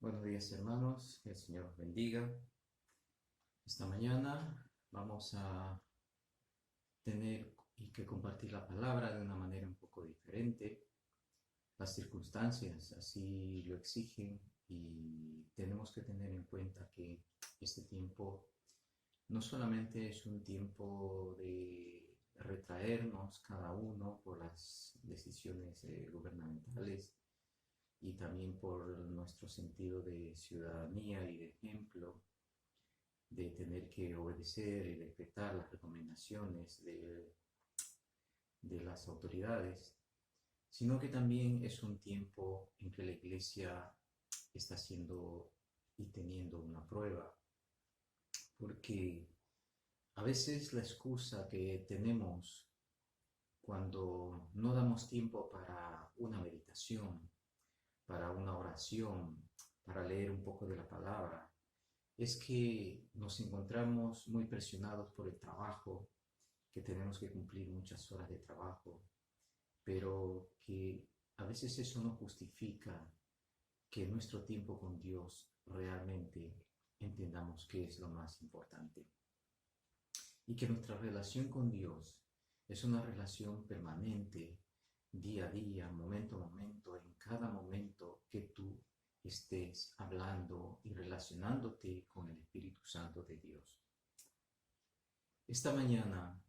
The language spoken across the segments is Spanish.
Buenos días, hermanos, que el Señor los bendiga. Esta mañana vamos a tener y que compartir la palabra de una manera un poco diferente. Las circunstancias así lo exigen y tenemos que tener en cuenta que este tiempo no solamente es un tiempo de retraernos cada uno por las decisiones gubernamentales, y también por nuestro sentido de ciudadanía y de ejemplo, de tener que obedecer y respetar las recomendaciones de las autoridades, sino que también es un tiempo en que la iglesia está haciendo y teniendo una prueba, porque a veces la excusa que tenemos cuando no damos tiempo para una meditación, para una oración, para leer un poco de la palabra, es que nos encontramos muy presionados por el trabajo, que tenemos que cumplir muchas horas de trabajo, pero que a veces eso no justifica que nuestro tiempo con Dios realmente entendamos qué es lo más importante y que nuestra relación con Dios es una relación permanente, día a día, momento a momento, en cada momento que tú estés hablando y relacionándote con el Espíritu Santo de Dios. Esta mañana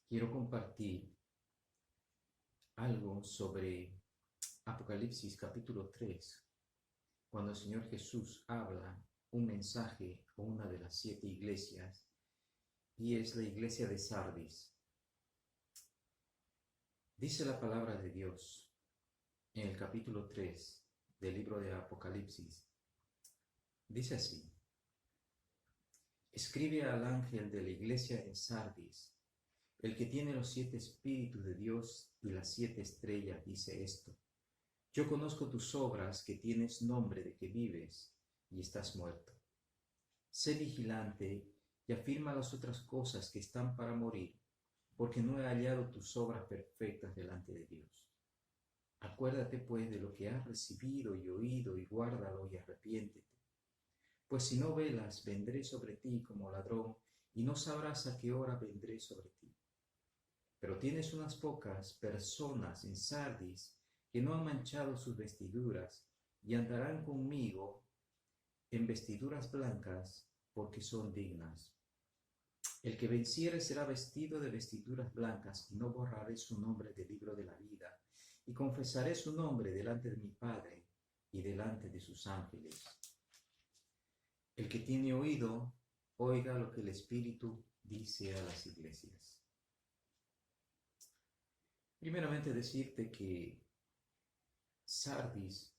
quiero compartir algo sobre Apocalipsis capítulo 3, cuando el Señor Jesús habla un mensaje a una de las 7 iglesias, y es la iglesia de Sardis. Dice la palabra de Dios en el capítulo 3 del libro de Apocalipsis. Dice así: escribe al ángel de la iglesia en Sardis, el que tiene los 7 espíritus de Dios y las 7 estrellas, dice esto: yo conozco tus obras, que tienes nombre de que vives y estás muerto. Sé vigilante y afirma las otras cosas que están para morir, porque no he hallado tus obras perfectas delante de Dios. Acuérdate pues de lo que has recibido y oído, y guárdalo y arrepiéntete. Pues si no velas, vendré sobre ti como ladrón, y no sabrás a qué hora vendré sobre ti. Pero tienes unas pocas personas en Sardis que no han manchado sus vestiduras, y andarán conmigo en vestiduras blancas, porque son dignas. El que venciere será vestido de vestiduras blancas, y no borraré su nombre del libro de la vida, y confesaré su nombre delante de mi Padre y delante de sus ángeles. El que tiene oído, oiga lo que el Espíritu dice a las iglesias. Primeramente decirte que Sardis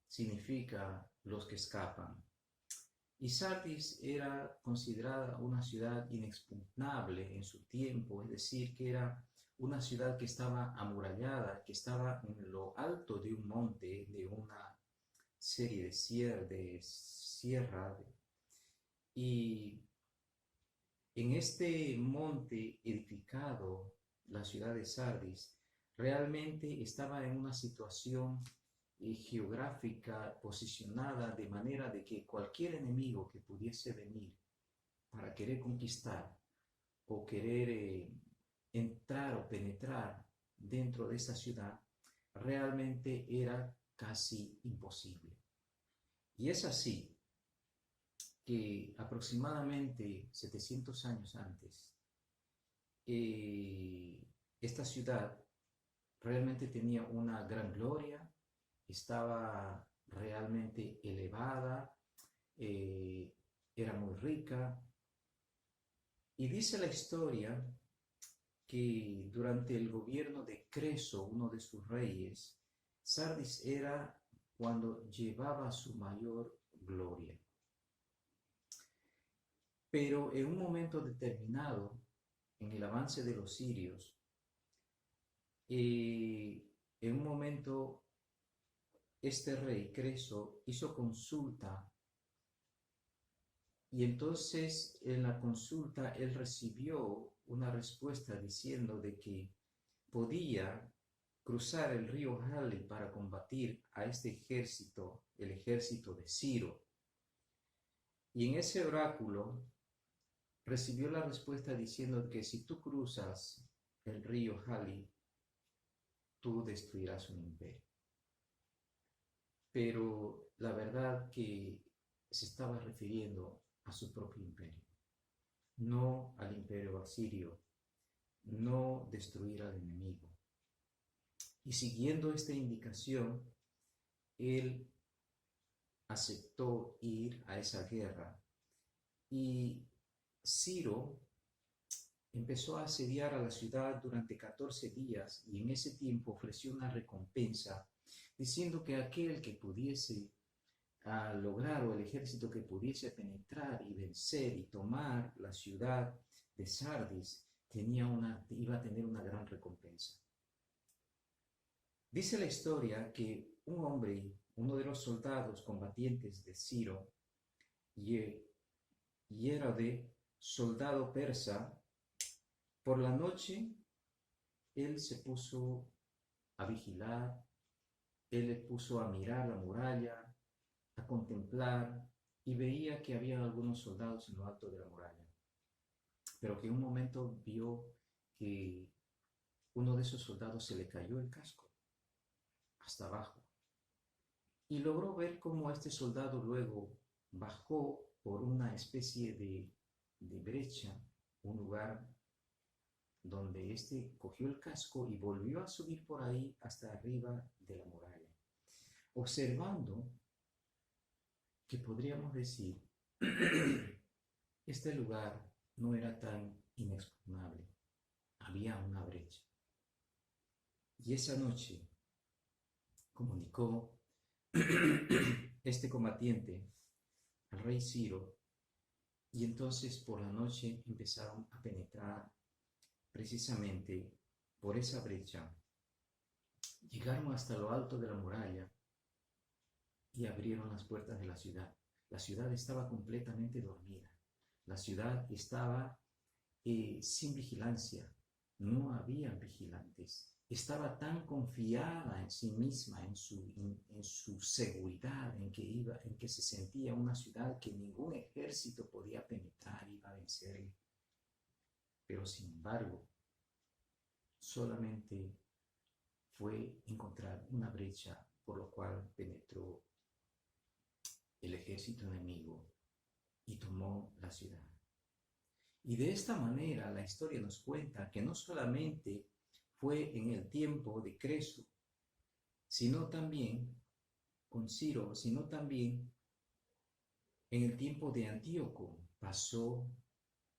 significa los que escapan. Y Sardis era considerada una ciudad inexpugnable en su tiempo, es decir, que era una ciudad que estaba amurallada, que estaba en lo alto de un monte, de una serie de sierra, y en este monte edificado, la ciudad de Sardis, realmente estaba en una situación geográfica posicionada de manera de que cualquier enemigo que pudiese venir para querer conquistar o querer entrar o penetrar dentro de esa ciudad, realmente era casi imposible. Y es así que aproximadamente 700 años antes, esta ciudad realmente tenía una gran gloria, estaba realmente elevada, era muy rica. Y dice la historia que durante el gobierno de Creso, uno de sus reyes, Sardis era cuando llevaba su mayor gloria. Pero en un momento determinado, en el avance de los sirios, en un momento este rey Creso hizo consulta, y entonces en la consulta él recibió una respuesta diciendo de que podía cruzar el río Jali para combatir a este ejército el ejército de Ciro. Y en ese oráculo recibió la respuesta diciendo que si tú cruzas el río Jali, tú destruirás un imperio. Pero la verdad que se estaba refiriendo a su propio imperio, no al imperio asirio, no destruir al enemigo. Y siguiendo esta indicación, él aceptó ir a esa guerra. Y Ciro empezó a asediar a la ciudad durante 14 días y en ese tiempo ofreció una recompensa diciendo que aquel que pudiese lograr o el ejército que pudiese penetrar y vencer y tomar la ciudad de Sardis iba a tener una gran recompensa. Dice la historia que un hombre, uno de los soldados combatientes de Ciro, Hiérode, soldado persa, por la noche él se puso a vigilar, él le puso a mirar la muralla, a contemplar, y veía que había algunos soldados en lo alto de la muralla, pero que en un momento vio que uno de esos soldados se le cayó el casco hasta abajo, y logró ver cómo este soldado luego bajó por una especie de brecha, un lugar donde éste cogió el casco y volvió a subir por ahí hasta arriba de la muralla, observando que podríamos decir, este lugar no era tan inexpugnable, había una brecha. Y esa noche comunicó este combatiente al rey Ciro, y entonces por la noche empezaron a penetrar precisamente por esa brecha, llegaron hasta lo alto de la muralla y abrieron las puertas de la ciudad. La ciudad estaba completamente dormida, la ciudad estaba sin vigilancia, no había vigilantes, estaba tan confiada en sí misma, en su seguridad, en que se sentía una ciudad que ningún ejército podía penetrar, iba a vencerle. Pero sin embargo, solamente fue encontrar una brecha por lo cual penetró el ejército enemigo y tomó la ciudad. Y de esta manera la historia nos cuenta que no solamente fue en el tiempo de Creso, sino también con Ciro, sino también en el tiempo de Antíoco pasó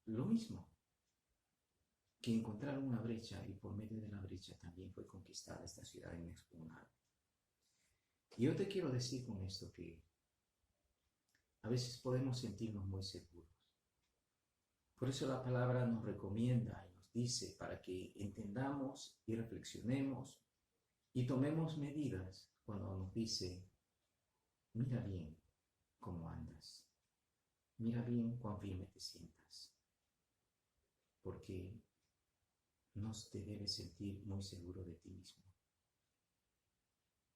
lo mismo, que encontraron una brecha y por medio de la brecha también fue conquistada esta ciudad inexpugnable. Y yo te quiero decir con esto que a veces podemos sentirnos muy seguros. Por eso la palabra nos recomienda y nos dice para que entendamos y reflexionemos y tomemos medidas cuando nos dice, mira bien cómo andas, mira bien cuán firme te sientas, porque no te debes sentir muy seguro de ti mismo,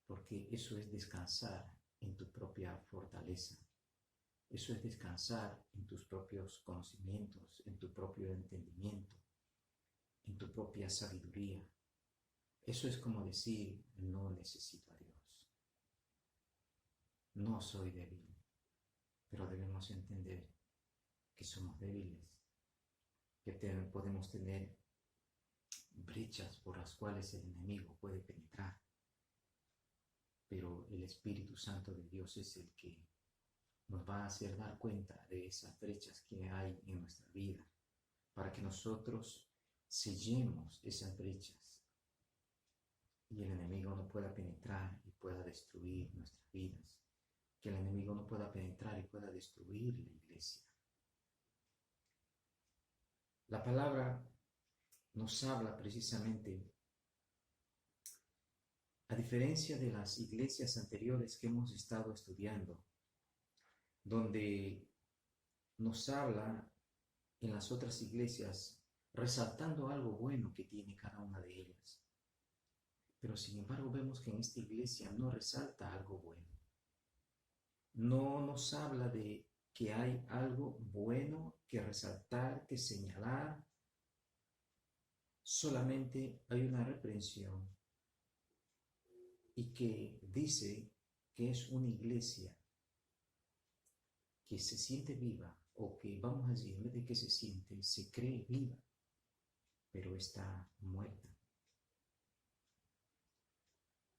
porque eso es descansar en tu propia fortaleza. Eso es descansar en tus propios conocimientos, en tu propio entendimiento, en tu propia sabiduría. Eso es como decir, no necesito a Dios. No soy débil, pero debemos entender que somos débiles, que podemos tener brechas por las cuales el enemigo puede penetrar. Pero el Espíritu Santo de Dios es el que nos va a hacer dar cuenta de esas brechas que hay en nuestra vida, para que nosotros sellemos esas brechas y el enemigo no pueda penetrar y pueda destruir nuestras vidas, que el enemigo no pueda penetrar y pueda destruir la iglesia. La palabra nos habla precisamente, a diferencia de las iglesias anteriores que hemos estado estudiando, donde nos habla en las otras iglesias resaltando algo bueno que tiene cada una de ellas. Pero sin embargo vemos que en esta iglesia no resalta algo bueno. no nos habla de que hay algo bueno que resaltar, que señalar. Solamente hay una reprensión y que dice que es una iglesia que se siente viva, o que, vamos a decir, en vez de que se siente, se cree viva, pero está muerta.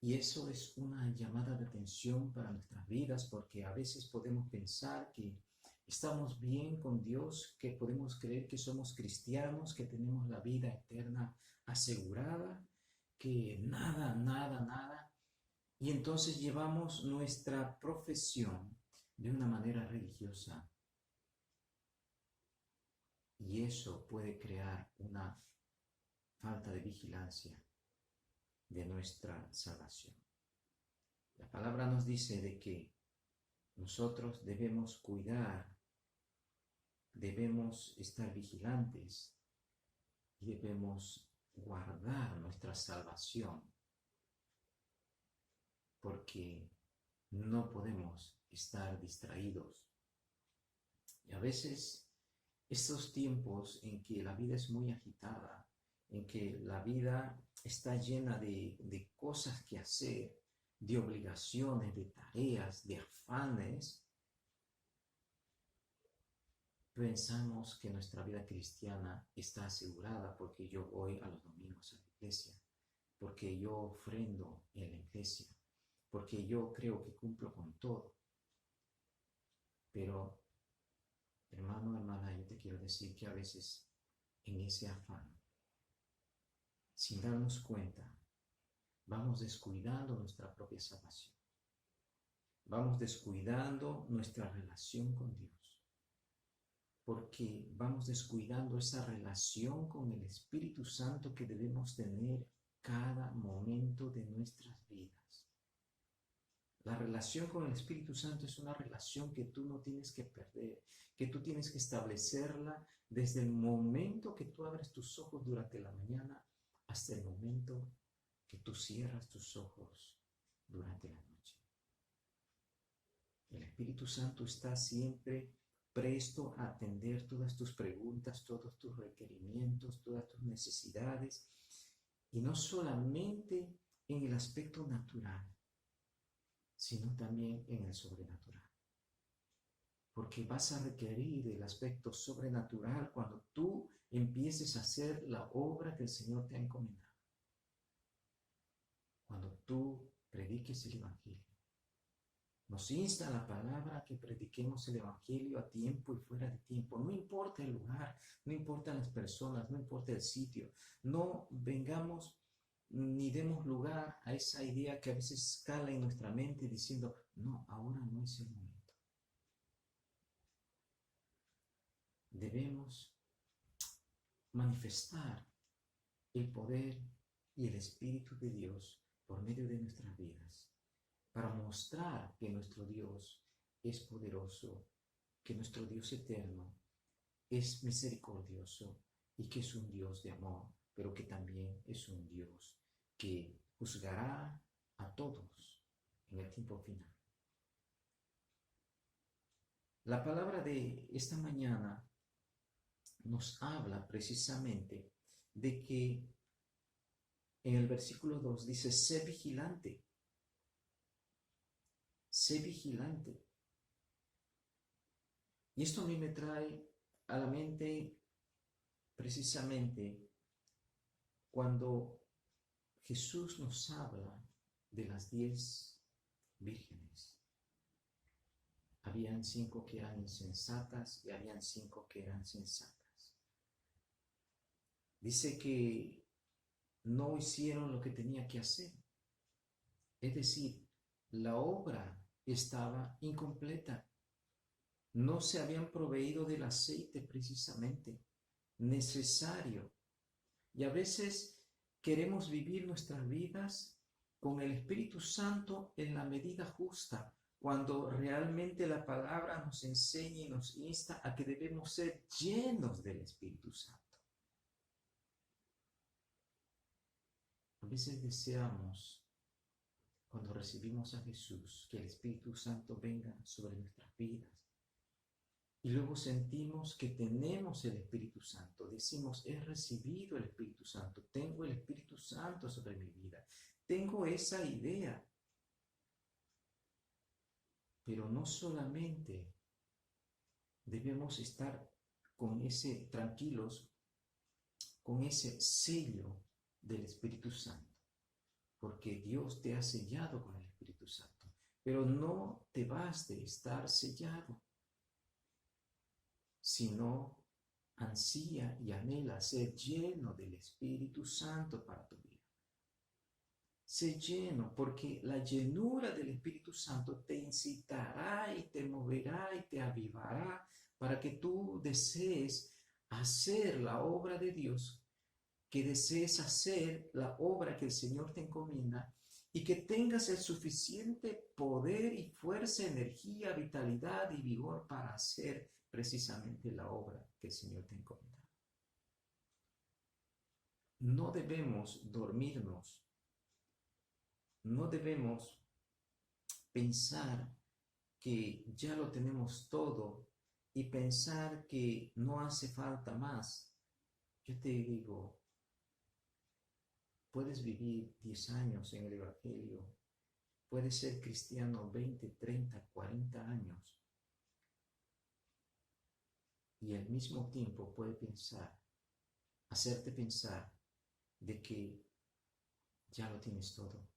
Y eso es una llamada de atención para nuestras vidas, porque a veces podemos pensar que estamos bien con Dios, que podemos creer que somos cristianos, que tenemos la vida eterna asegurada, que nada. Y entonces llevamos nuestra profesión de una manera religiosa. Y eso puede crear una falta de vigilancia de nuestra salvación. La palabra nos dice de que nosotros debemos cuidar, debemos estar vigilantes y debemos guardar nuestra salvación, porque no podemos estar distraídos. Y a veces estos tiempos en que la vida es muy agitada, en que la vida está llena de cosas que hacer, de obligaciones, de tareas, de afanes, pensamos que nuestra vida cristiana está asegurada porque yo voy a los domingos a la iglesia, porque yo ofrendo en la iglesia, porque yo creo que cumplo con todo. Pero, hermano, hermana, yo te quiero decir que a veces en ese afán, sin darnos cuenta, vamos descuidando nuestra propia salvación. Vamos descuidando nuestra relación con Dios. Porque vamos descuidando esa relación con el Espíritu Santo que debemos tener cada momento de nuestras vidas. La relación con el Espíritu Santo es una relación que tú no tienes que perder, que tú tienes que establecerla desde el momento que tú abres tus ojos durante la mañana hasta el momento que tú cierras tus ojos durante la noche. El Espíritu Santo está siempre presto a atender todas tus preguntas, todos tus requerimientos, todas tus necesidades, y no solamente en el aspecto natural, sino también en el sobrenatural. Porque vas a requerir el aspecto sobrenatural cuando tú empieces a hacer la obra que el Señor te ha encomendado. Cuando tú prediques el Evangelio. Nos insta la palabra que prediquemos el Evangelio a tiempo y fuera de tiempo. No importa el lugar, no importan las personas, no importa el sitio. No vengamos ni demos lugar a esa idea que a veces cala en nuestra mente diciendo, no, ahora no es el momento. Debemos manifestar el poder y el Espíritu de Dios por medio de nuestras vidas, para mostrar que nuestro Dios es poderoso, que nuestro Dios eterno es misericordioso y que es un Dios de amor, pero que también es un Dios que juzgará a todos en el tiempo final. La palabra de esta mañana nos habla precisamente de que en el versículo 2 dice, sé vigilante. Sé vigilante. Y esto a mí me trae a la mente precisamente cuando Jesús nos habla de las 10 vírgenes. Habían 5 que eran insensatas y habían 5 que eran sensatas. Dice que no hicieron lo que tenía que hacer. Es decir, la obra estaba incompleta. No se habían proveído del aceite precisamente necesario. Y a veces queremos vivir nuestras vidas con el Espíritu Santo en la medida justa, cuando realmente la palabra nos enseña y nos insta a que debemos ser llenos del Espíritu Santo. A veces deseamos cuando recibimos a Jesús, que el Espíritu Santo venga sobre nuestras vidas. Y luego sentimos que tenemos el Espíritu Santo. Decimos, he recibido el Espíritu Santo. Tengo el Espíritu Santo sobre mi vida. Tengo esa idea. Pero no solamente debemos estar tranquilos con ese sello del Espíritu Santo. Porque Dios te ha sellado con el Espíritu Santo. Pero no te baste estar sellado, sino ansía y anhela ser lleno del Espíritu Santo para tu vida. Sé lleno, porque la llenura del Espíritu Santo te incitará y te moverá y te avivará para que tú desees hacer la obra de Dios, que desees hacer la obra que el Señor te encomienda y que tengas el suficiente poder y fuerza, energía, vitalidad y vigor para hacer precisamente la obra que el Señor te encomienda. No debemos dormirnos, no debemos pensar que ya lo tenemos todo y pensar que no hace falta más. Yo te digo, puedes vivir 10 años en el Evangelio, puedes ser cristiano 20, 30, 40 años y al mismo tiempo puede hacerte pensar de que ya lo tienes todo,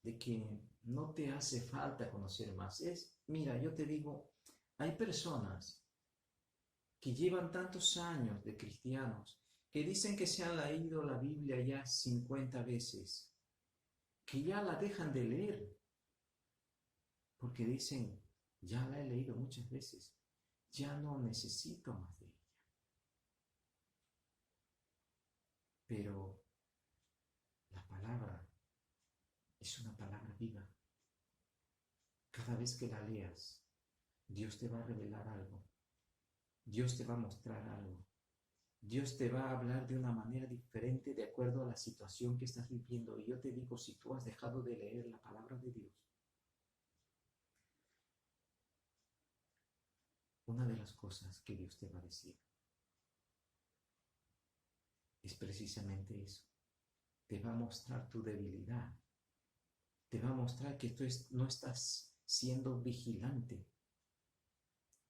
de que no te hace falta conocer más. Mira, yo te digo, hay personas que llevan tantos años de cristianos, que dicen que se han leído la Biblia ya 50 veces, que ya la dejan de leer, porque dicen, ya la he leído muchas veces, ya no necesito más de ella. Pero la palabra es una palabra viva. Cada vez que la leas, Dios te va a revelar algo. Dios te va a mostrar algo. Dios te va a hablar de una manera diferente de acuerdo a la situación que estás viviendo. Y yo te digo, si tú has dejado de leer la palabra de Dios, una de las cosas que Dios te va a decir es precisamente eso. Te va a mostrar tu debilidad. Te va a mostrar que tú no estás siendo vigilante,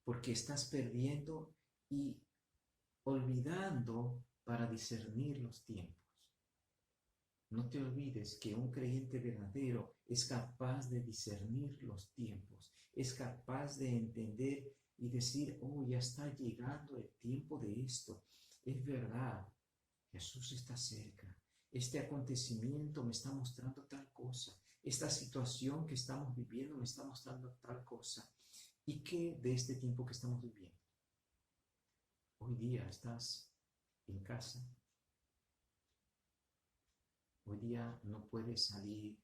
porque estás perdiendo y olvidando para discernir los tiempos. No te olvides que un creyente verdadero es capaz de discernir los tiempos, es capaz de entender y decir, oh, ya está llegando el tiempo de esto. Es verdad, Jesús está cerca. Este acontecimiento me está mostrando tal cosa. Esta situación que estamos viviendo me está mostrando tal cosa. ¿Y qué de este tiempo que estamos viviendo? Hoy día estás en casa. Hoy día no puedes salir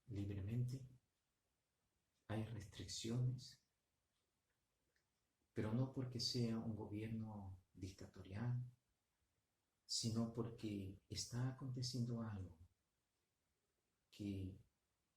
libremente. Hay restricciones, pero no porque sea un gobierno dictatorial, sino porque está aconteciendo algo que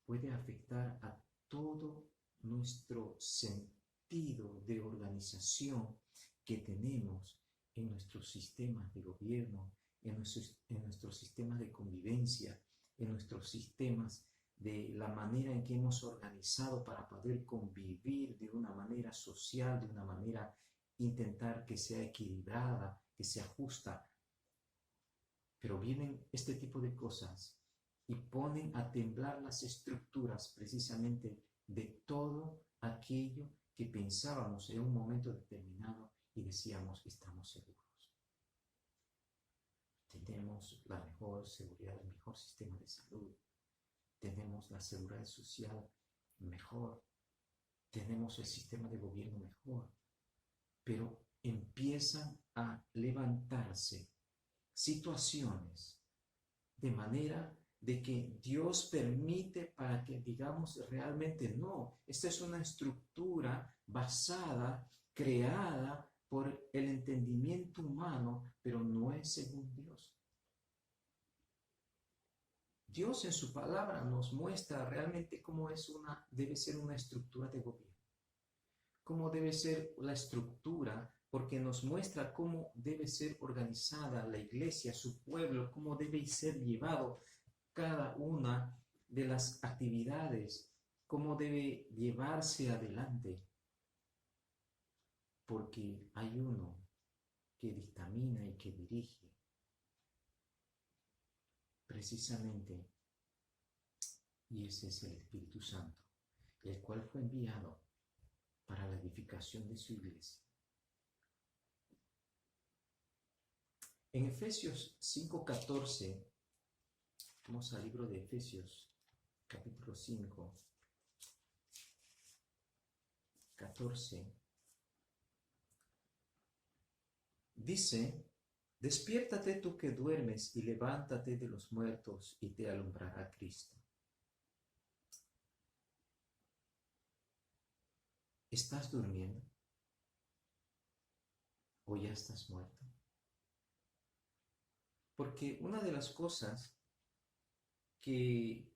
puede afectar a todo nuestro sentido de organización que tenemos en nuestros sistemas de gobierno, en nuestros sistemas de convivencia, en nuestros sistemas de la manera en que hemos organizado para poder convivir de una manera social, de una manera intentar que sea equilibrada, que sea justa. Pero vienen este tipo de cosas y ponen a temblar las estructuras precisamente de todo aquello que pensábamos en un momento determinado y decíamos que estamos seguros. Tenemos la mejor seguridad, el mejor sistema de salud, tenemos la seguridad social mejor, tenemos el sistema de gobierno mejor, pero empiezan a levantarse situaciones de manera de que Dios permite para que digamos realmente no. Esta es una estructura basada, creada por el entendimiento humano, pero no es según Dios. Dios en su palabra nos muestra realmente cómo debe ser una estructura de gobierno, cómo debe ser la estructura, porque nos muestra cómo debe ser organizada la iglesia, su pueblo, cómo debe ser llevado cada una de las actividades, cómo debe llevarse adelante, porque hay uno que dictamina y que dirige precisamente, y ese es el Espíritu Santo, el cual fue enviado para la edificación de su iglesia. En Efesios 5:14, vamos al libro de Efesios, capítulo 5, 14, dice: despiértate tú que duermes y levántate de los muertos y te alumbrará Cristo. ¿Estás durmiendo? ¿O ya estás muerto? Porque una de las cosas que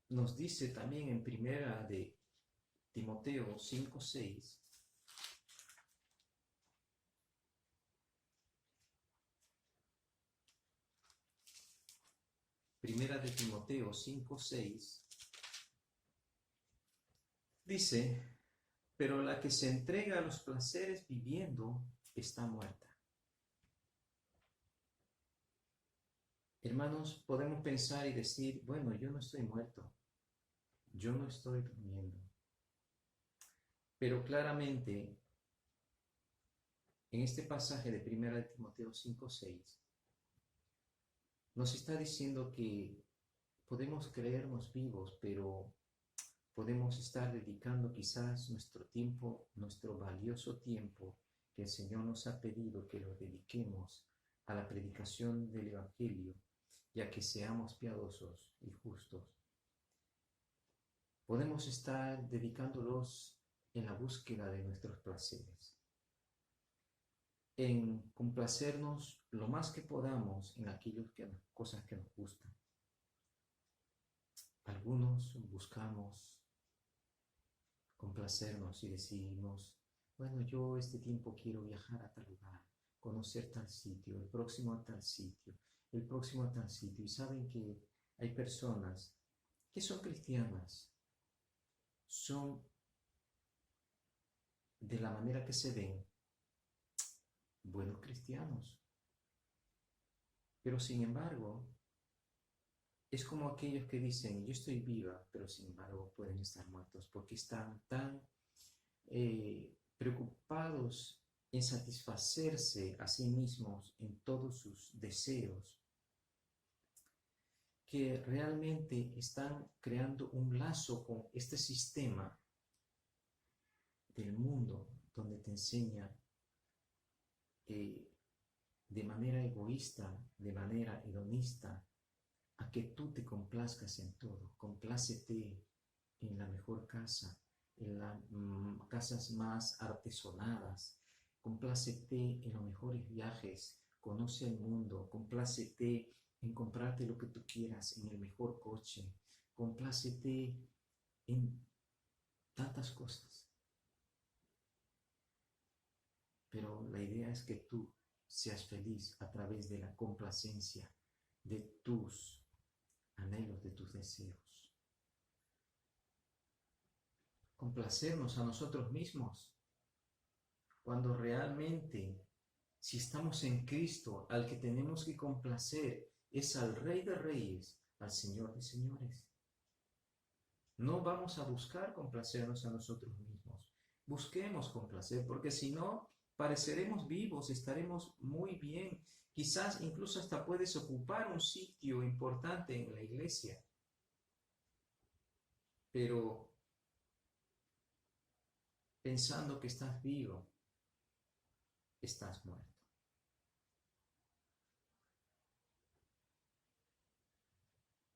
nos dice también en primera de Timoteo 5:6, primera de Timoteo 5:6, dice: pero la que se entrega a los placeres viviendo está muerta. Hermanos, podemos pensar y decir, bueno, yo no estoy muerto, yo no estoy durmiendo. Pero claramente, en este pasaje de 1 Timoteo 5:6, nos está diciendo que podemos creernos vivos, pero podemos estar dedicando quizás nuestro tiempo, nuestro valioso tiempo que el Señor nos ha pedido que lo dediquemos a la predicación del Evangelio y a que seamos piadosos y justos. Podemos estar dedicándolos en la búsqueda de nuestros placeres, en complacernos lo más que podamos en aquellas cosas que nos gustan. Algunos buscamos complacernos y decimos, bueno, yo este tiempo quiero viajar a tal lugar, conocer tal sitio, el próximo a tal sitio, el próximo a tal sitio. Y saben que hay personas que son cristianas, son de la manera que se ven buenos cristianos, pero sin embargo es como aquellos que dicen, yo estoy viva, pero sin embargo pueden estar muertos porque están tan preocupados en satisfacerse a sí mismos en todos sus deseos, que realmente están creando un lazo con este sistema del mundo donde te enseña de manera egoísta, de manera hedonista, a que tú te complazcas en todo. Complácete en la mejor casa, en las casas más artesonadas, complácete en los mejores viajes, conoce el mundo, complácete en comprarte lo que tú quieras, en el mejor coche, complácete en tantas cosas. Pero la idea es que tú seas feliz a través de la complacencia de tus anhelos, de tus deseos. Complacernos a nosotros mismos, cuando realmente, si estamos en Cristo, al que tenemos que complacer es al Rey de Reyes, al Señor de Señores. No vamos a buscar complacernos a nosotros mismos. Busquemos complacer, porque si no, pareceremos vivos, estaremos muy bien. Quizás incluso hasta puedes ocupar un sitio importante en la iglesia. Pero pensando que estás vivo, estás muerto.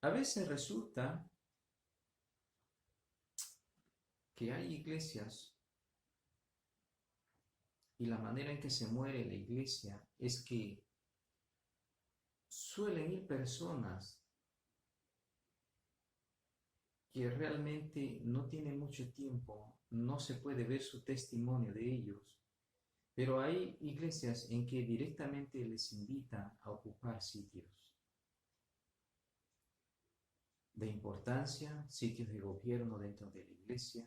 A veces resulta que hay iglesias y la manera en que se muere la iglesia es que suelen ir personas que realmente no tienen mucho tiempo, no se puede ver su testimonio de ellos, pero hay iglesias en que directamente les invitan a ocupar sitios de importancia, sitios de gobierno dentro de la iglesia.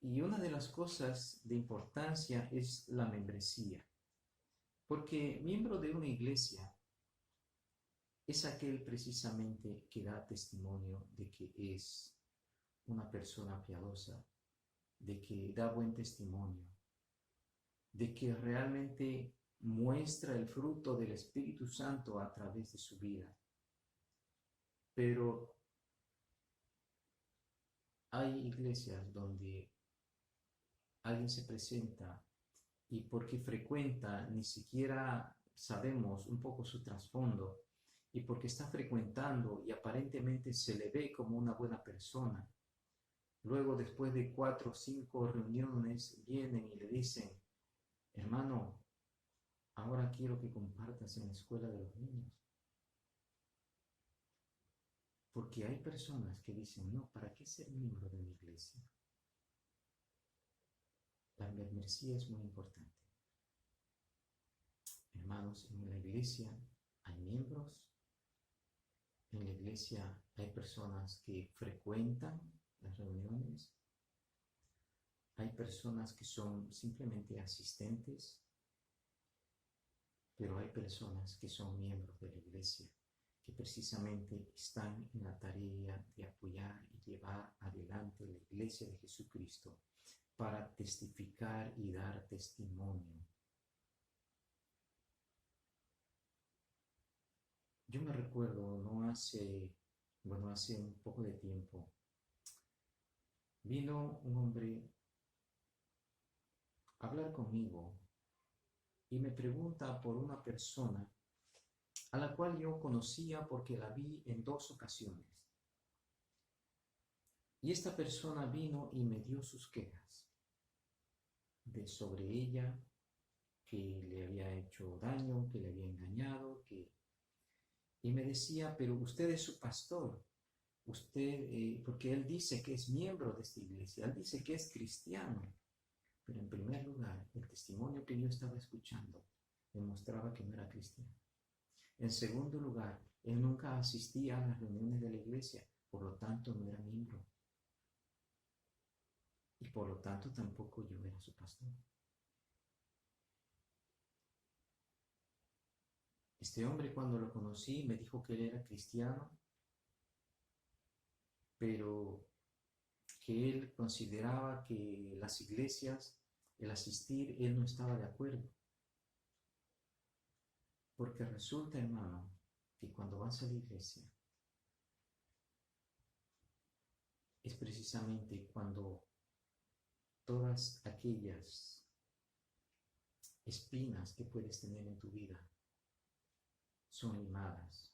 Y una de las cosas de importancia es la membresía, porque miembro de una iglesia es aquel precisamente que da testimonio de que es una persona piadosa, de que da buen testimonio, de que realmente muestra el fruto del Espíritu Santo a través de su vida. Pero hay iglesias donde alguien se presenta y porque frecuenta, ni siquiera sabemos un poco su trasfondo, y porque está frecuentando y aparentemente se le ve como una buena persona, luego después de 4 o 5 reuniones vienen y le dicen: hermano, ahora quiero que compartas en la escuela de los niños. Porque hay personas que dicen: no, ¿para qué ser miembro de una iglesia? La membresía es muy importante. Hermanos, en la iglesia hay miembros, en la iglesia hay personas que frecuentan las reuniones, hay personas que son simplemente asistentes, pero hay personas que son miembros de la iglesia, que precisamente están en la tarea de apoyar y llevar adelante la iglesia de Jesucristo para testificar y dar testimonio. Yo me recuerdo, hace un poco de tiempo, vino un hombre a hablar conmigo y me pregunta por una persona a la cual yo conocía porque la vi en 2 ocasiones. Y esta persona vino y me dio sus quejas sobre ella, que le había hecho daño, que le había engañado, y me decía: pero usted es su pastor, porque él dice que es miembro de esta iglesia, él dice que es cristiano, pero en primer lugar, el testimonio que yo estaba escuchando demostraba que no era cristiano. En segundo lugar, él nunca asistía a las reuniones de la iglesia, por lo tanto no era miembro. Y por lo tanto tampoco yo era su pastor. Este hombre, cuando lo conocí, me dijo que él era cristiano, pero que él consideraba que las iglesias, el asistir, él no estaba de acuerdo. Porque resulta, hermano, que cuando vas a la iglesia, es precisamente cuando todas aquellas espinas que puedes tener en tu vida son limadas,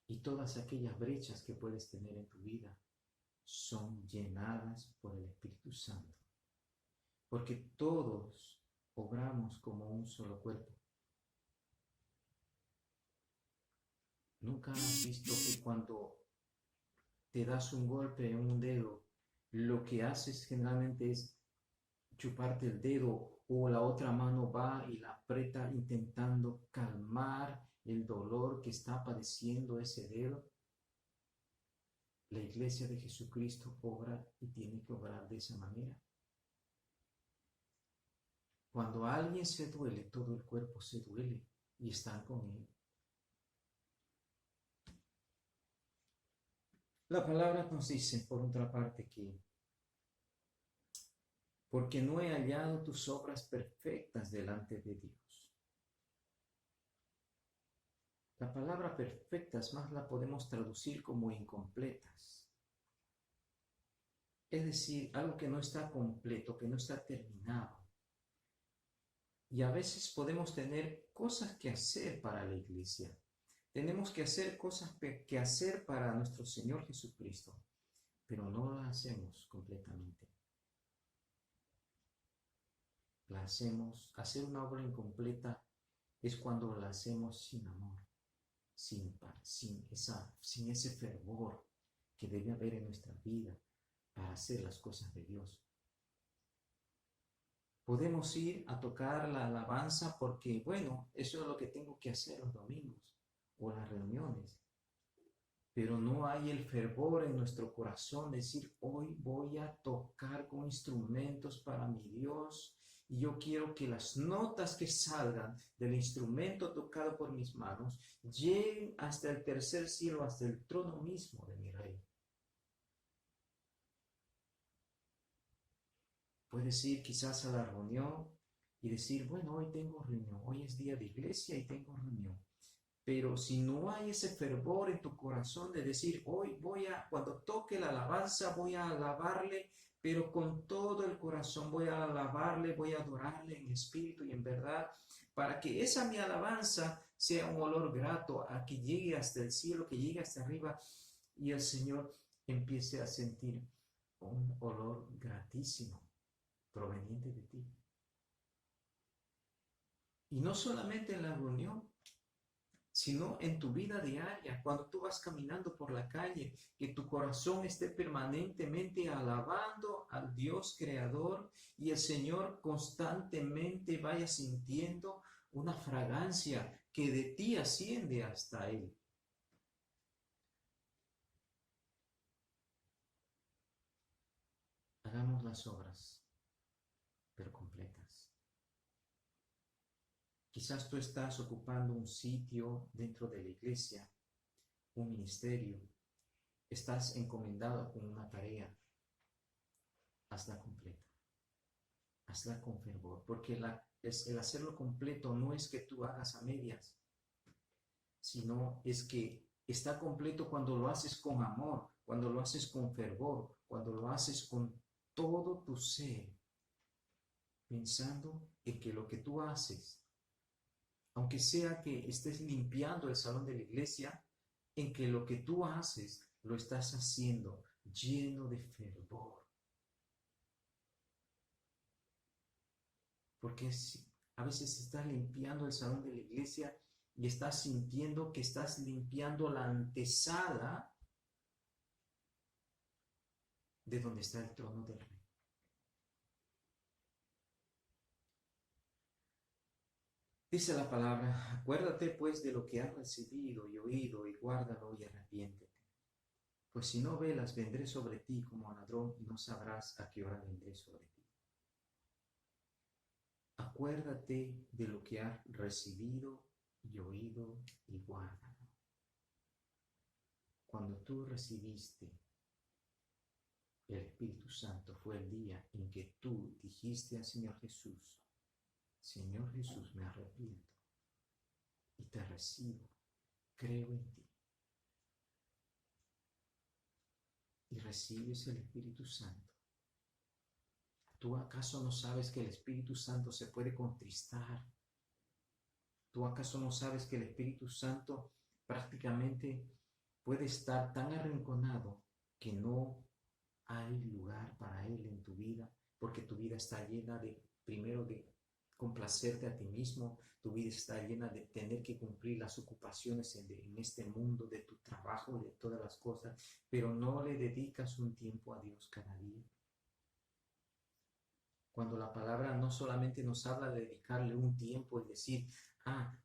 y todas aquellas brechas que puedes tener en tu vida son llenadas por el Espíritu Santo, porque todos obramos como un solo cuerpo. ¿Nunca has visto que cuando te das un golpe en un dedo, lo que haces generalmente es chuparte el dedo, o la otra mano va y la aprieta intentando calmar el dolor que está padeciendo ese dedo? La iglesia de Jesucristo obra y tiene que obrar de esa manera. Cuando alguien se duele, todo el cuerpo se duele y están con él. La palabra nos dice, por otra parte, que porque no he hallado tus obras perfectas delante de Dios. La palabra perfectas más la podemos traducir como incompletas. Es decir, algo que no está completo, que no está terminado. Y a veces podemos tener cosas que hacer para la iglesia. Tenemos que hacer cosas que hacer para nuestro Señor Jesucristo, pero no las hacemos completamente. La hacemos, hacer una obra incompleta es cuando la hacemos sin amor, sin ese fervor que debe haber en nuestra vida para hacer las cosas de Dios. Podemos ir a tocar la alabanza porque, bueno, eso es lo que tengo que hacer los domingos o las reuniones. Pero no hay el fervor en nuestro corazón de decir, hoy voy a tocar con instrumentos para mi Dios y yo quiero que las notas que salgan del instrumento tocado por mis manos lleguen hasta el tercer cielo, hasta el trono mismo de mi Rey. Puedes ir quizás a la reunión y decir, bueno, hoy tengo reunión, hoy es día de iglesia y tengo reunión. Pero si no hay ese fervor en tu corazón de decir, hoy cuando toque la alabanza, voy a alabarle, pero con todo el corazón voy a alabarle, voy a adorarle en espíritu y en verdad, para que esa mi alabanza sea un olor grato, a que llegue hasta el cielo, que llegue hasta arriba y el Señor empiece a sentir un olor gratísimo proveniente de ti. Y no solamente en la reunión, sino en tu vida diaria, cuando tú vas caminando por la calle, que tu corazón esté permanentemente alabando al Dios creador y el Señor constantemente vaya sintiendo una fragancia que de ti asciende hasta Él. Hagamos las obras, pero completas. Quizás tú estás ocupando un sitio dentro de la iglesia, un ministerio, estás encomendado con una tarea, hazla completa, hazla con fervor, porque el hacerlo completo no es que tú hagas a medias, sino es que está completo cuando lo haces con amor, cuando lo haces con fervor, cuando lo haces con todo tu ser, pensando en que lo que tú haces, aunque sea que estés limpiando el salón de la iglesia, en que lo que tú haces lo estás haciendo lleno de fervor. Porque a veces estás limpiando el salón de la iglesia y estás sintiendo que estás limpiando la antesala de donde está el trono del Rey. Dice la palabra, acuérdate pues de lo que has recibido y oído y guárdalo y arrepiéntete. Pues si no velas, vendré sobre ti como ladrón y no sabrás a qué hora vendré sobre ti. Acuérdate de lo que has recibido y oído y guárdalo. Cuando tú recibiste el Espíritu Santo fue el día en que tú dijiste al Señor Jesús, Señor Jesús, me arrepiento y te recibo, creo en ti. Y recibes el Espíritu Santo. ¿Tú acaso no sabes que el Espíritu Santo se puede contristar? ¿Tú acaso no sabes que el Espíritu Santo prácticamente puede estar tan arrinconado que no hay lugar para Él en tu vida? Porque tu vida está llena primero de complacerte a ti mismo, tu vida está llena de tener que cumplir las ocupaciones en este mundo, de tu trabajo, de todas las cosas, pero no le dedicas un tiempo a Dios cada día. Cuando la palabra no solamente nos habla de dedicarle un tiempo y decir,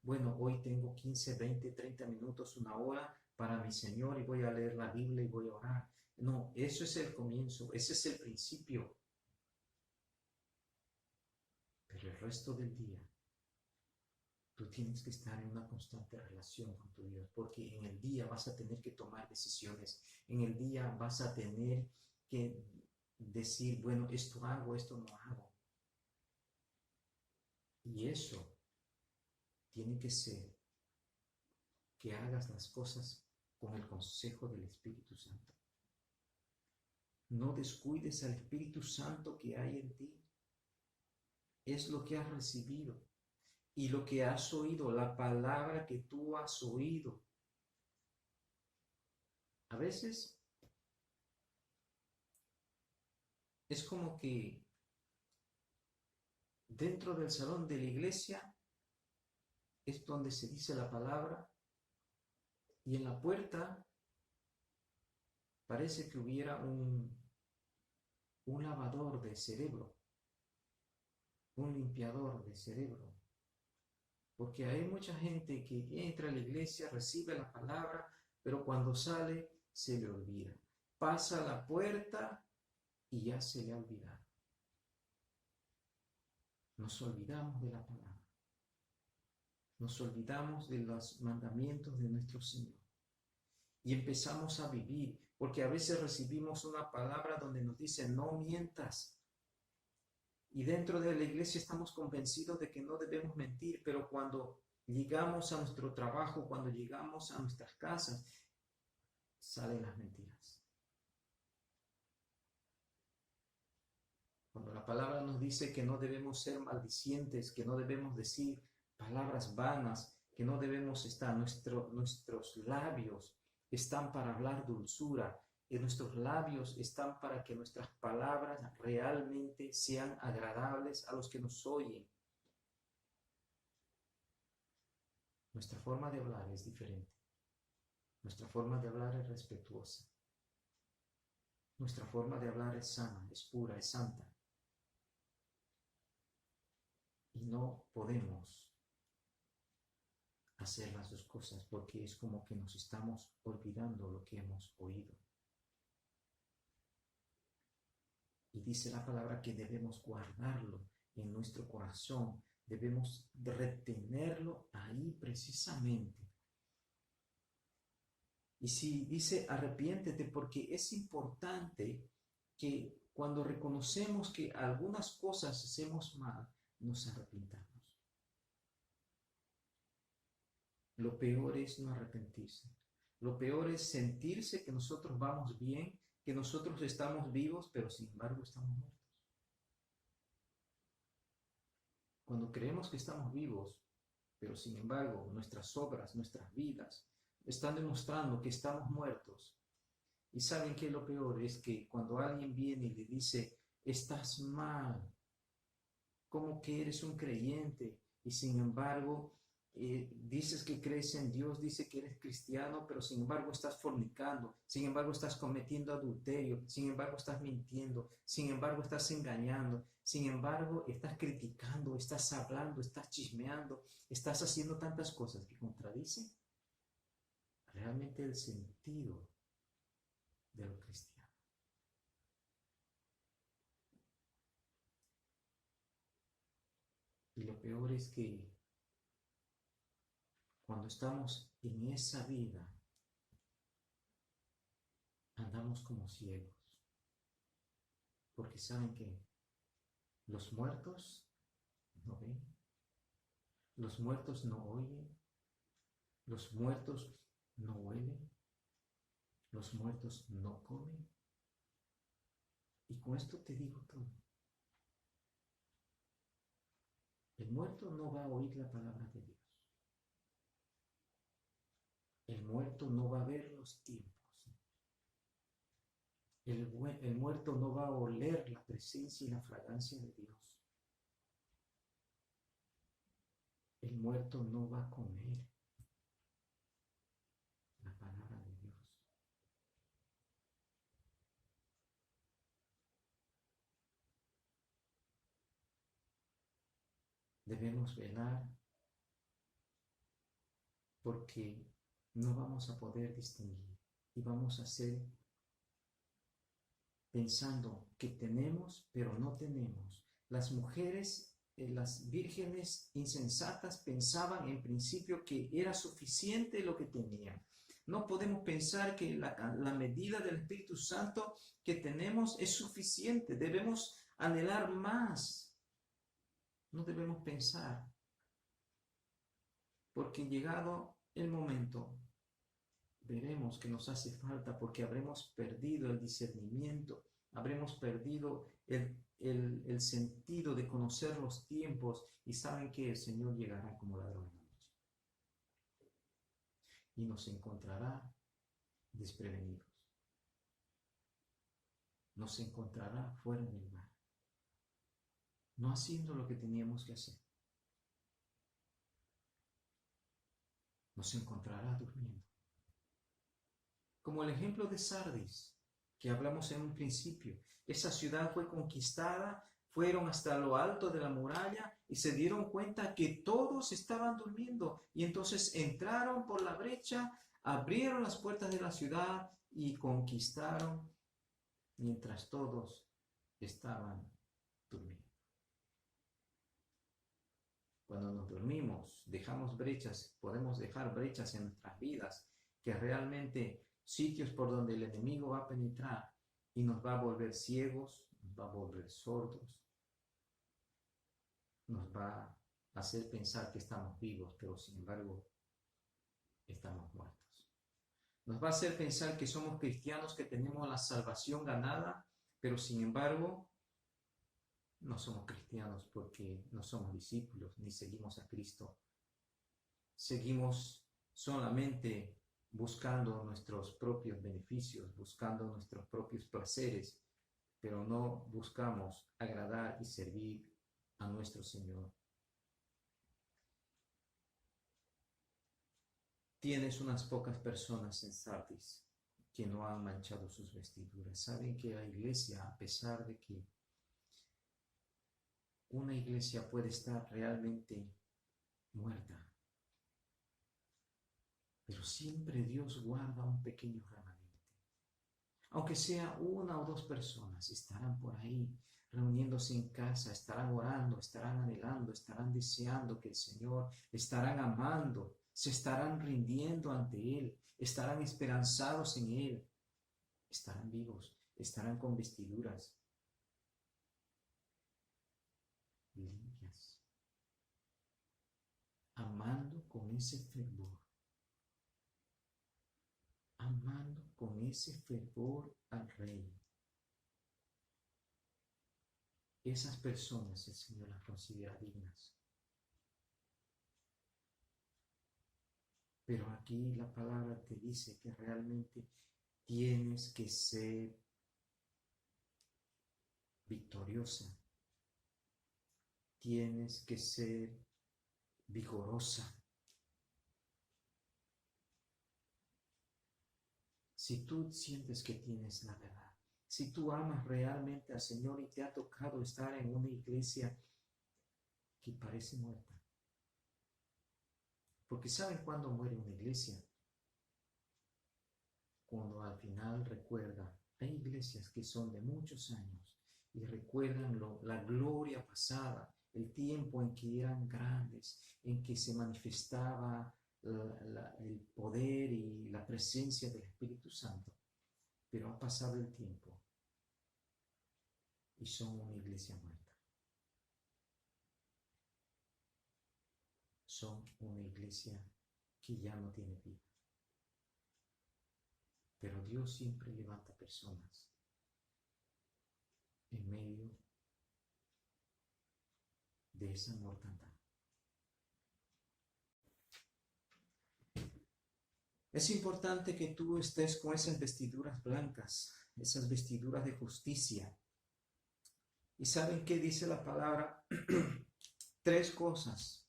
bueno, hoy tengo 15, 20, 30 minutos, una hora para mi Señor y voy a leer la Biblia y voy a orar. No, eso es el comienzo, ese es el principio. Pero el resto del día, tú tienes que estar en una constante relación con tu Dios, porque en el día vas a tener que tomar decisiones, en el día vas a tener que decir, bueno, esto hago, esto no hago. Y eso tiene que ser que hagas las cosas con el consejo del Espíritu Santo. No descuides al Espíritu Santo que hay en ti. Es lo que has recibido y lo que has oído, la palabra que tú has oído. A veces es como que dentro del salón de la iglesia es donde se dice la palabra, y en la puerta parece que hubiera un lavador de cerebro, un limpiador de cerebro. Porque hay mucha gente que entra a la iglesia, recibe la palabra, pero cuando sale se le olvida. Pasa la puerta y ya se le ha olvidado. Nos olvidamos de la palabra. Nos olvidamos de los mandamientos de nuestro Señor. Y empezamos a vivir, porque a veces recibimos una palabra donde nos dice, no mientas. Y dentro de la iglesia estamos convencidos de que no debemos mentir, pero cuando llegamos a nuestro trabajo, cuando llegamos a nuestras casas, salen las mentiras. Cuando la palabra nos dice que no debemos ser maldicientes, que no debemos decir palabras vanas, que no debemos estar, nuestros labios están para hablar dulzura, y nuestros labios están para que nuestras palabras realmente sean agradables a los que nos oyen. Nuestra forma de hablar es diferente. Nuestra forma de hablar es respetuosa. Nuestra forma de hablar es sana, es pura, es santa. Y no podemos hacer las dos cosas porque es como que nos estamos olvidando lo que hemos oído. Y dice la palabra que debemos guardarlo en nuestro corazón, debemos retenerlo ahí precisamente. Y si dice arrepiéntete, porque es importante que cuando reconocemos que algunas cosas hacemos mal, nos arrepintamos. Lo peor es no arrepentirse. Lo peor es sentirse que nosotros vamos bien, que nosotros estamos vivos, pero sin embargo estamos muertos. Cuando creemos que estamos vivos, pero sin embargo nuestras obras, nuestras vidas, están demostrando que estamos muertos. Y saben que lo peor es que cuando alguien viene y le dice, estás mal, como que eres un creyente, y sin embargo dices que crees en Dios, dices que eres cristiano, pero sin embargo estás fornicando, sin embargo estás cometiendo adulterio, sin embargo estás mintiendo, sin embargo estás engañando, sin embargo estás criticando, estás hablando, estás chismeando, estás haciendo tantas cosas que contradicen realmente el sentido de lo cristiano. Y lo peor es que cuando estamos en esa vida, andamos como ciegos. Porque saben que los muertos no ven, los muertos no oyen, los muertos no huelen, los muertos no comen. Y con esto te digo todo. El muerto no va a oír la palabra de Dios. El muerto no va a ver los tiempos. El muerto no va a oler la presencia y la fragancia de Dios. El muerto no va a comer la palabra de Dios. Debemos velar porque no vamos a poder distinguir y vamos a ser pensando que tenemos, pero no tenemos. Las mujeres, las vírgenes insensatas pensaban en principio que era suficiente lo que tenían. No podemos pensar que la medida del Espíritu Santo que tenemos es suficiente. Debemos anhelar más. No debemos pensar, porque llegado el momento, veremos que nos hace falta porque habremos perdido el discernimiento, habremos perdido el sentido de conocer los tiempos y saben que el Señor llegará como ladrón en la noche y nos encontrará desprevenidos, nos encontrará fuera del mar, no haciendo lo que teníamos que hacer. nos encontrará durmiendo. Como el ejemplo de Sardis, que hablamos en un principio. Esa ciudad fue conquistada, fueron hasta lo alto de la muralla y se dieron cuenta que todos estaban durmiendo. Y entonces entraron por la brecha, abrieron las puertas de la ciudad y conquistaron mientras todos estaban durmiendo. Cuando nos dormimos, dejamos brechas, podemos dejar brechas en nuestras vidas, que realmente sitios por donde el enemigo va a penetrar y nos va a volver ciegos, nos va a volver sordos, nos va a hacer pensar que estamos vivos, pero sin embargo estamos muertos. Nos va a hacer pensar que somos cristianos, que tenemos la salvación ganada, pero sin embargo no somos cristianos porque no somos discípulos ni seguimos a Cristo. Seguimos solamente buscando nuestros propios beneficios, buscando nuestros propios placeres, pero no buscamos agradar y servir a nuestro Señor. Tienes unas pocas personas en Sardis que no han manchado sus vestiduras. Saben que la iglesia, a pesar de que una iglesia puede estar realmente muerta, pero siempre Dios guarda un pequeño remanente. Aunque sea una o dos personas, estarán por ahí reuniéndose en casa, estarán orando, estarán anhelando, estarán deseando que el Señor, estarán amando, se estarán rindiendo ante Él, estarán esperanzados en Él, estarán vivos, estarán con vestiduras limpias, amando con ese fervor, amando con ese fervor al Rey. Esas personas el Señor las considera dignas. Pero aquí la palabra te dice que realmente tienes que ser victoriosa, tienes que ser vigorosa. Si tú sientes que tienes la verdad, si tú amas realmente al Señor y te ha tocado estar en una iglesia que parece muerta. Porque ¿saben cuándo muere una iglesia? Cuando al final recuerda, hay iglesias que son de muchos años y recuerdan la gloria pasada, el tiempo en que eran grandes, en que se manifestaba el poder y la presencia del Espíritu Santo, pero ha pasado el tiempo y son una iglesia muerta. Son una iglesia que ya no tiene vida. Pero Dios siempre levanta personas en medio de esa mortandad. Es importante que tú estés con esas vestiduras blancas, esas vestiduras de justicia. ¿Y saben qué dice la palabra? Tres cosas.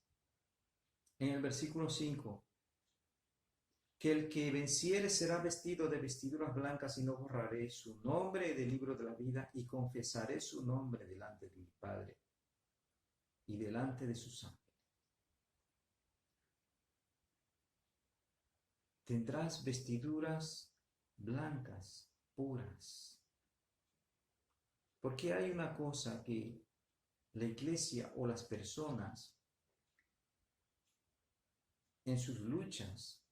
En el versículo 5. Que el que venciere será vestido de vestiduras blancas y no borraré su nombre del libro de la vida y confesaré su nombre delante de mi Padre y delante de sus ángeles. Tendrás vestiduras blancas, puras. Porque hay una cosa que la iglesia o las personas en sus luchas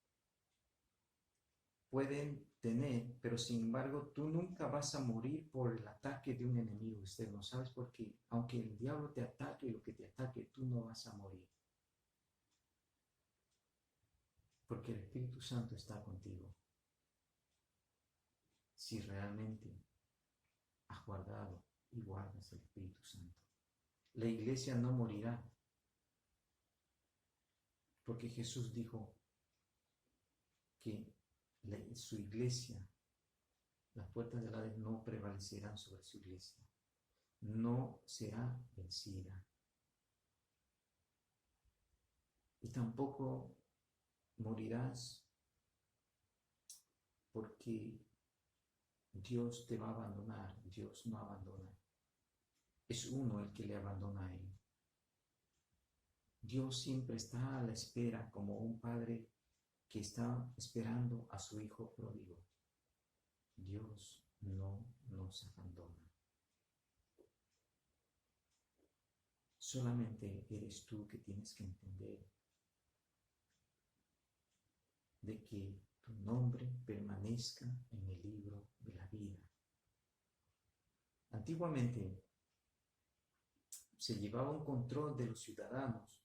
pueden tener, pero sin embargo tú nunca vas a morir por el ataque de un enemigo externo. ¿Sabes por qué? Aunque el diablo te ataque, lo que te ataque, tú no vas a morir. Porque el Espíritu Santo está contigo. Si realmente has guardado y guardas el Espíritu Santo. La iglesia no morirá. Porque Jesús dijo que su iglesia, las puertas del Hades no prevalecerán sobre su iglesia. No será vencida. Y tampoco morirás porque Dios te va a abandonar. Dios no abandona. Es uno el que le abandona a él. Dios siempre está a la espera como un padre que está esperando a su hijo pródigo. Dios no nos abandona. Solamente eres tú que tienes que entender de que tu nombre permanezca en el libro de la vida. Antiguamente se llevaba un control de los ciudadanos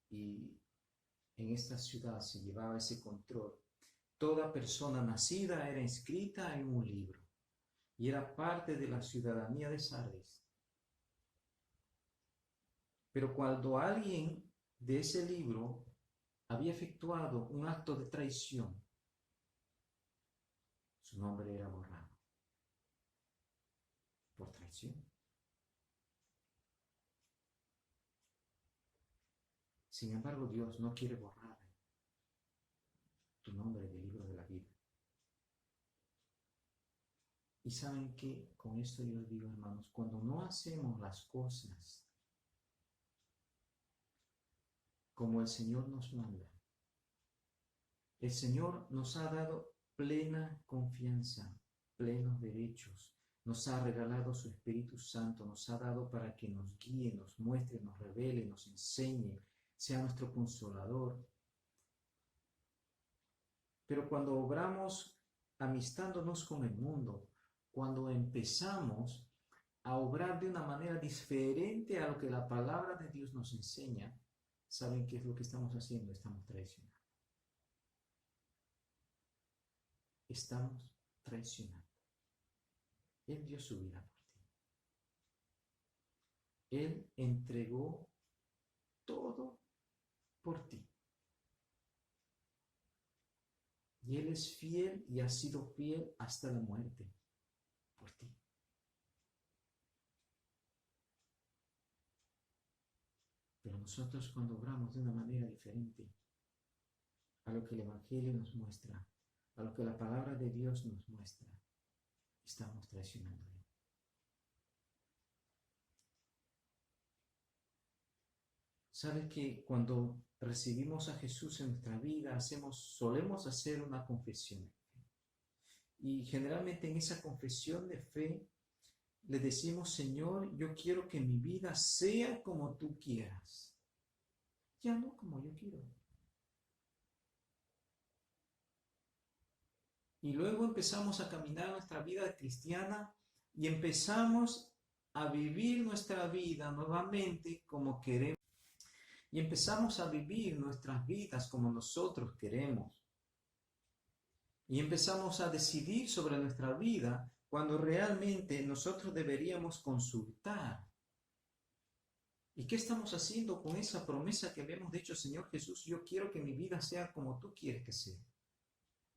y en esta ciudad se llevaba ese control. Toda persona nacida era inscrita en un libro y era parte de la ciudadanía de Sardis. Pero cuando alguien de ese libro había efectuado un acto de traición, su nombre era borrado por traición. Sin embargo, Dios no quiere borrar tu nombre del libro de la vida. Y saben que con esto yo les digo, hermanos, cuando no hacemos las cosas como el Señor nos manda, el Señor nos ha dado plena confianza, plenos derechos, nos ha regalado su Espíritu Santo, nos ha dado para que nos guíe, nos muestre, nos revele, nos enseñe, sea nuestro consolador. Pero cuando obramos amistándonos con el mundo, cuando empezamos a obrar de una manera diferente a lo que la palabra de Dios nos enseña, ¿saben qué es lo que estamos haciendo? Estamos traicionando. Estamos traicionando. Él dio su vida por ti. Él entregó todo por ti. Y Él es fiel y ha sido fiel hasta la muerte por ti. Pero nosotros cuando obramos de una manera diferente a lo que el Evangelio nos muestra, a lo que la palabra de Dios nos muestra, estamos traicionándole. ¿Sabes que cuando recibimos a Jesús en nuestra vida, solemos hacer una confesión de fe? Y generalmente en esa confesión de fe le decimos, Señor, yo quiero que mi vida sea como tú quieras, ya no como yo quiero. Y luego empezamos a caminar nuestra vida cristiana y empezamos a vivir nuestra vida nuevamente como queremos. Y empezamos a vivir nuestras vidas como nosotros queremos. Y empezamos a decidir sobre nuestra vida cuando realmente nosotros deberíamos consultar. ¿Y qué estamos haciendo con esa promesa que habíamos dicho, Señor Jesús? Yo quiero que mi vida sea como tú quieres que sea.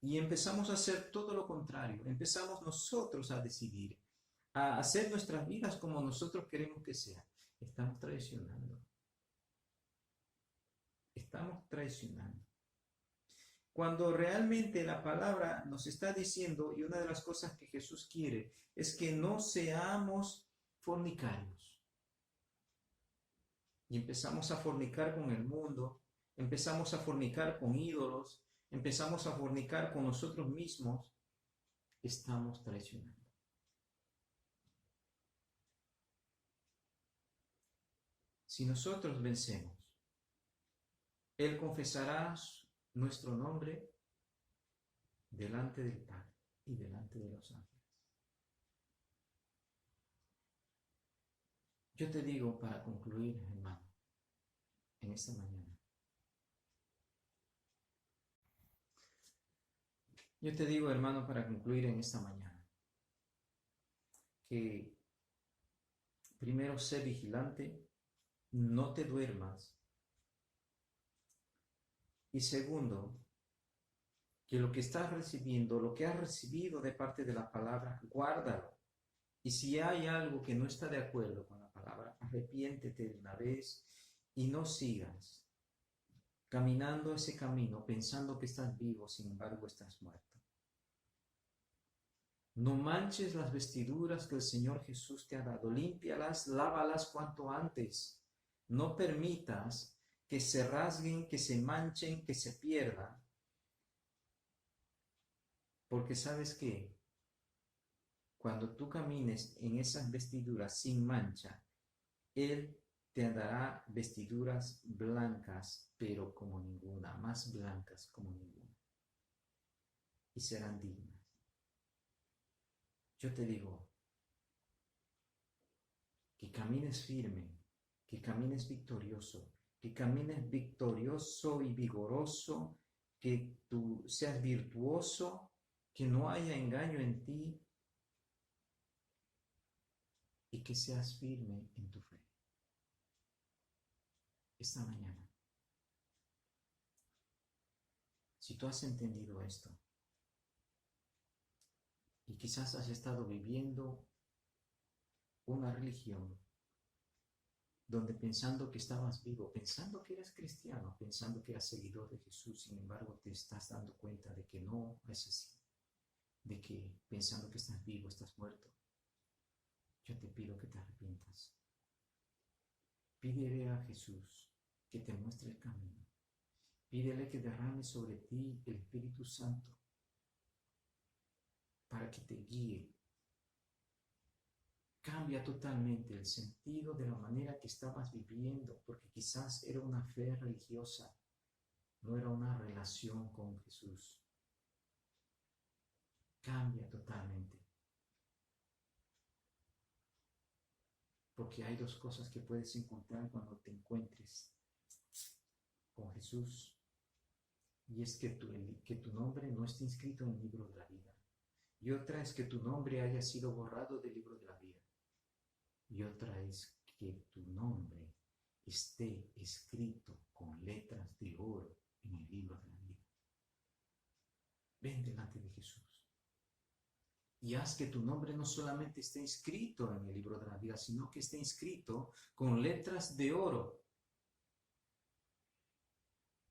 Y empezamos a hacer todo lo contrario. Empezamos nosotros a decidir, a hacer nuestras vidas como nosotros queremos que sea. Estamos traicionando. Estamos traicionando. Cuando realmente la palabra nos está diciendo, y una de las cosas que Jesús quiere, es que no seamos fornicarios. Y empezamos a fornicar con el mundo, empezamos a fornicar con ídolos, empezamos a fornicar con nosotros mismos, estamos traicionando. Si nosotros vencemos, Él confesará nuestro nombre delante del Padre y delante de los ángeles. Yo te digo para concluir, hermano, en esta mañana. Yo te digo, hermano, para concluir en esta mañana, que primero sé vigilante, no te duermas. Y segundo, que lo que estás recibiendo, lo que has recibido de parte de la palabra, guárdalo. Y si hay algo que no está de acuerdo con la palabra, arrepiéntete de una vez y no sigas caminando ese camino, pensando que estás vivo, sin embargo estás muerto. No manches las vestiduras que el Señor Jesús te ha dado, límpialas, lávalas cuanto antes. No permitas que se rasguen, que se manchen, que se pierdan, porque sabes que cuando tú camines en esas vestiduras sin mancha, Él te dará vestiduras blancas, pero como ninguna, más blancas como ninguna, y serán dignas. Yo te digo, que camines firme, que camines victorioso y vigoroso, que tú seas virtuoso, que no haya engaño en ti y que seas firme en tu fe. Esta mañana, si tú has entendido esto y quizás has estado viviendo una religión donde pensando que estabas vivo, pensando que eras cristiano, pensando que eras seguidor de Jesús, sin embargo te estás dando cuenta de que no es así, de que pensando que estás vivo, estás muerto. Yo te pido que te arrepientas. Pídele a Jesús que te muestre el camino. Pídele que derrame sobre ti el Espíritu Santo para que te guíe. Cambia totalmente el sentido de la manera que estabas viviendo, porque quizás era una fe religiosa, no era una relación con Jesús. Cambia totalmente. Porque hay dos cosas que puedes encontrar cuando te encuentres con Jesús. Y es que tu nombre no esté inscrito en el libro de la vida. Y otra es que tu nombre haya sido borrado del libro de la vida. Y otra es que tu nombre esté escrito con letras de oro en el libro de la vida. Ven delante de Jesús. Y haz que tu nombre no solamente esté inscrito en el libro de la vida, sino que esté inscrito con letras de oro.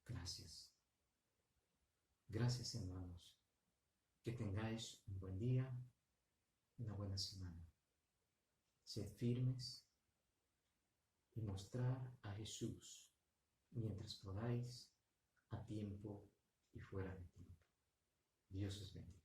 Gracias. Gracias, hermanos. Que tengáis un buen día, una buena semana. Sed firmes y mostrar a Jesús mientras podáis, a tiempo y fuera de tiempo. Dios os bendiga.